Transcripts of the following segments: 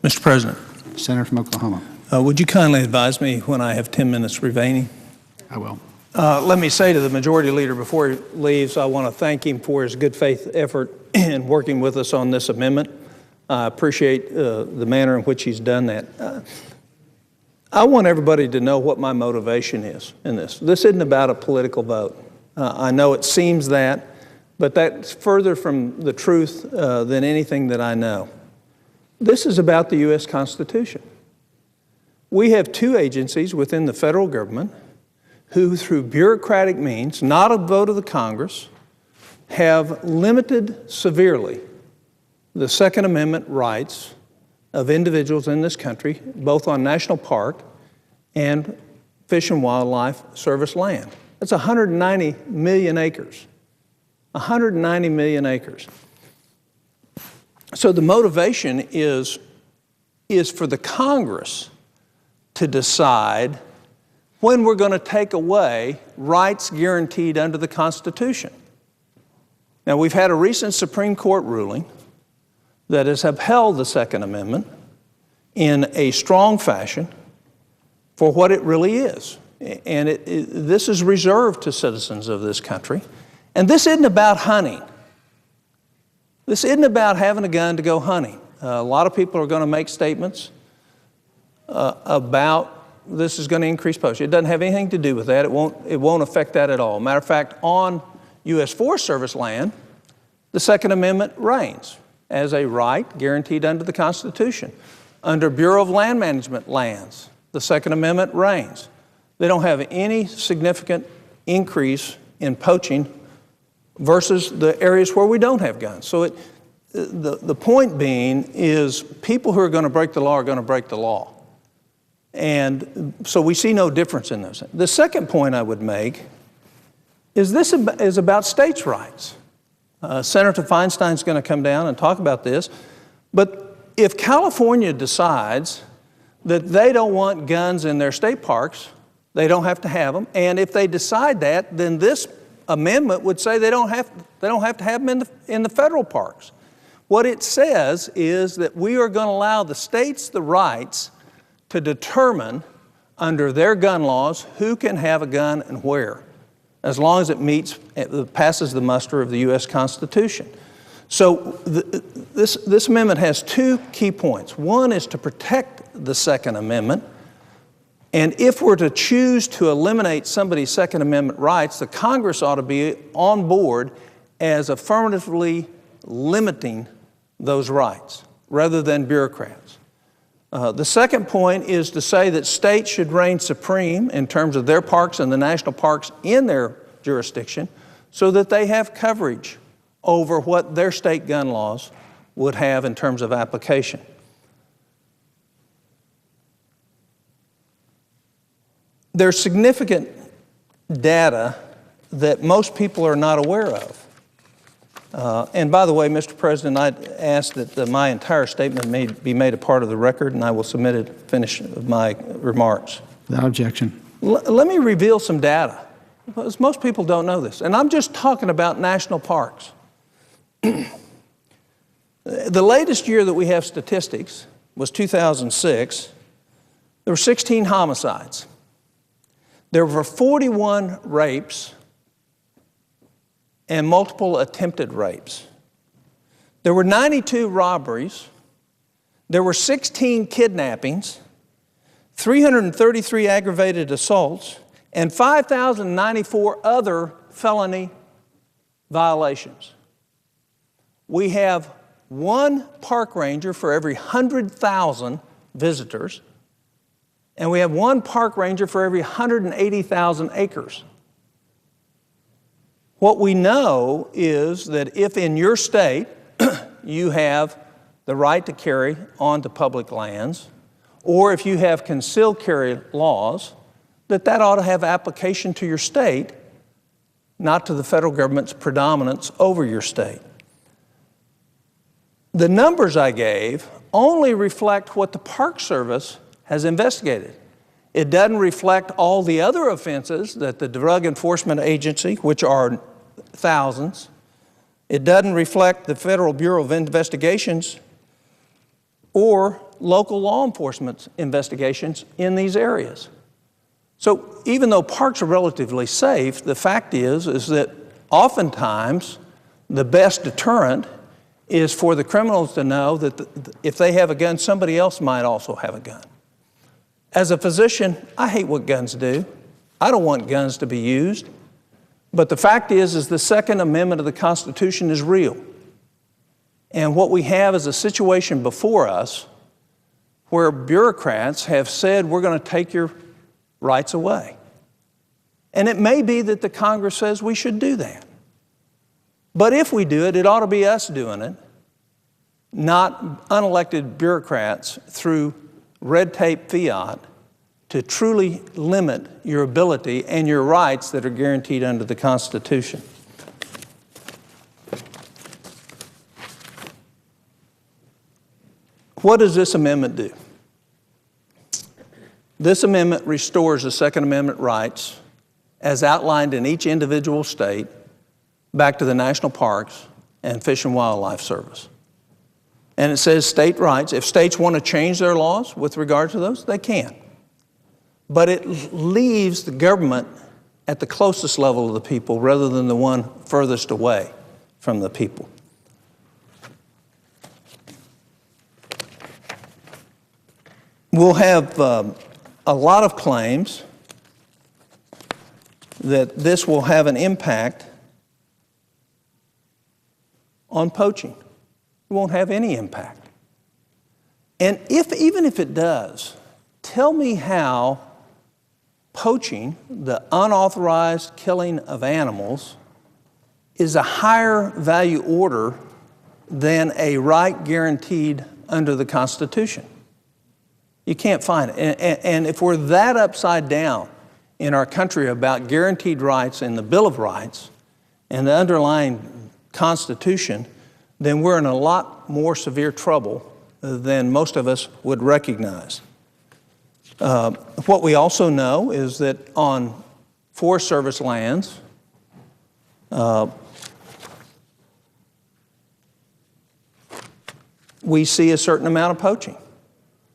Mr. President, Senator from Oklahoma. would you kindly advise me when I have 10 minutes remaining? I will. Let me say to the Majority Leader before he leaves, I want to thank him for his good faith effort in working with us on this amendment. I appreciate the manner in which he's done that. I want everybody to know what my motivation is in this. This isn't about a political vote. I know it seems that, but that's further from the truth than anything that I know. This is about the U.S. Constitution. We have two agencies within the federal government who, through bureaucratic means, not a vote of the Congress, have limited severely the Second Amendment rights of individuals in this country, both on national park and Fish and Wildlife Service land. That's 190 million acres. 190 million acres. So the motivation is for the Congress to decide when we're going to take away rights guaranteed under the Constitution. Now, we've had a recent Supreme Court ruling that has upheld the Second Amendment in a strong fashion for what it really is. And this is reserved to citizens of this country. And this isn't about hunting. This isn't about having a gun to go hunting. A lot of people are going to make statements about this is going to increase poaching. It doesn't have anything to do with that. It won't affect that at all. Matter of fact, on U.S. Forest Service land, the Second Amendment reigns as a right guaranteed under the Constitution. Under Bureau of Land Management lands, the Second Amendment reigns. They don't have any significant increase in poaching versus the areas where we don't have guns. So the point being is people who are going to break the law are going to break the law. And so we see no difference in those. The second point I would make is this is about states' rights. Senator Feinstein is going to come down and talk about this. But if California decides that they don't want guns in their state parks, they don't have to have them. And if they decide that, then this amendment would say they don't have to have them in the federal parks. What it says is that we are going to allow the states the rights to determine under their gun laws who can have a gun and where, as long as it passes the muster of the U.S. Constitution. So this amendment has two key points. One is to protect the Second Amendment. And if we're to choose to eliminate somebody's Second Amendment rights, the Congress ought to be on board as affirmatively limiting those rights rather than bureaucrats. The second point is to say that states should reign supreme in terms of their parks and the national parks in their jurisdiction so that they have coverage over what their state gun laws would have in terms of application. There's significant data that most people are not aware of. And by the way, Mr. President, I'd ask that my entire statement may be made a part of the record, and I will submit it at the finish of my remarks. Without objection. Let me reveal some data, because most people don't know this. And I'm just talking about national parks. The latest year that we have statistics was 2006. There were 16 homicides. There were 41 rapes and multiple attempted rapes. There were 92 robberies. There were 16 kidnappings, 333 aggravated assaults, and 5,094 other felony violations. We have one park ranger for every 100,000 visitors, and we have one park ranger for every 180,000 acres. What we know is that if in your state you have the right to carry onto public lands, or if you have concealed carry laws, that ought to have application to your state, not to the federal government's predominance over your state. The numbers I gave only reflect what the Park Service has investigated. It doesn't reflect all the other offenses that the Drug Enforcement Agency, which are thousands, it doesn't reflect the Federal Bureau of Investigation's or local law enforcement investigations in these areas. So even though parks are relatively safe, the fact is that oftentimes the best deterrent is for the criminals to know that if they have a gun, somebody else might also have a gun. As a physician, I hate what guns do. I don't want guns to be used. But the fact is the Second Amendment of the Constitution is real. And what we have is a situation before us where bureaucrats have said, we're going to take your rights away. And it may be that the Congress says we should do that. But if we do it, it ought to be us doing it, not unelected bureaucrats through red tape fiat to truly limit your ability and your rights that are guaranteed under the Constitution. What does this amendment do? This amendment restores the Second Amendment rights as outlined in each individual state back to the national parks and Fish and Wildlife Service. And it says state rights. If states want to change their laws with regard to those, they can. But it leaves the government at the closest level of the people rather than the one furthest away from the people. We'll have a lot of claims that this will have an impact on poaching. It won't have any impact. And even if it does, tell me how poaching, the unauthorized killing of animals, is a higher value order than a right guaranteed under the Constitution. You can't find it. And if we're that upside down in our country about guaranteed rights and the Bill of Rights and the underlying Constitution, then we're in a lot more severe trouble than most of us would recognize. What we also know is that on Forest Service lands, we see a certain amount of poaching.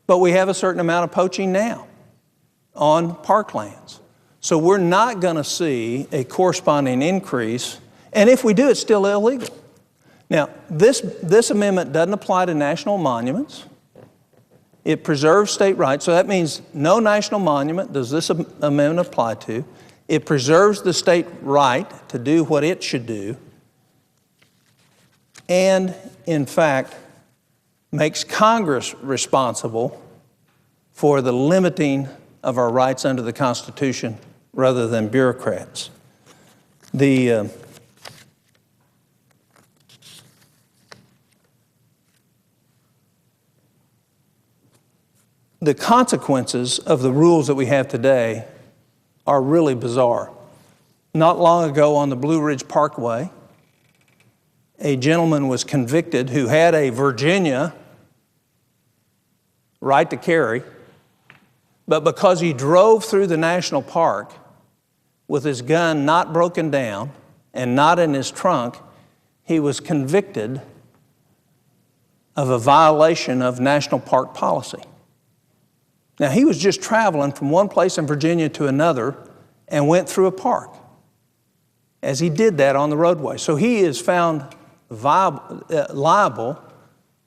But we have a certain amount of poaching now on parklands. So we're not going to see a corresponding increase. And if we do, it's still illegal. Now, this amendment doesn't apply to national monuments. It preserves state rights. So that means no national monument does this amendment apply to. It preserves the state right to do what it should do. And, in fact, makes Congress responsible for the limiting of our rights under the Constitution rather than bureaucrats. The consequences of the rules that we have today are really bizarre. Not long ago on the Blue Ridge Parkway, a gentleman was convicted who had a Virginia right to carry, but because he drove through the national park with his gun not broken down and not in his trunk, he was convicted of a violation of national park policy. Now, he was just traveling from one place in Virginia to another and went through a park as he did that on the roadway. So he is found liable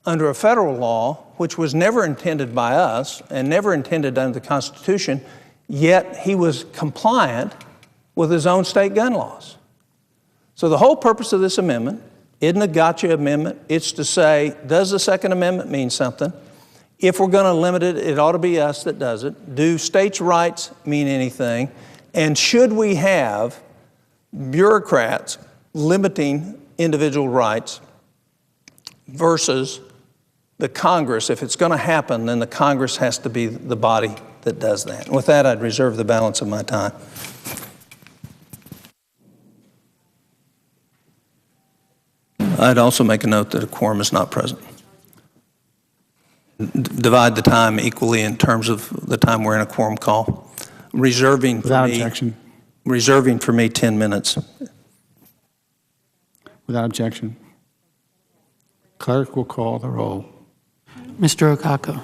under a federal law which was never intended by us and never intended under the Constitution, yet he was compliant with his own state gun laws. So the whole purpose of this amendment isn't a gotcha amendment. It's to say, does the Second Amendment mean something? If we're going to limit it, it ought to be us that does it. Do states' rights mean anything? And should we have bureaucrats limiting individual rights versus the Congress? If it's going to happen, then the Congress has to be the body that does that. And with that, I'd reserve the balance of my time. I'd also make a note that a quorum is not present. Divide the time equally in terms of the time we're in a quorum call, reserving Without objection. Reserving for me 10 minutes. Without objection. Clerk will call the roll. Mr. Okako.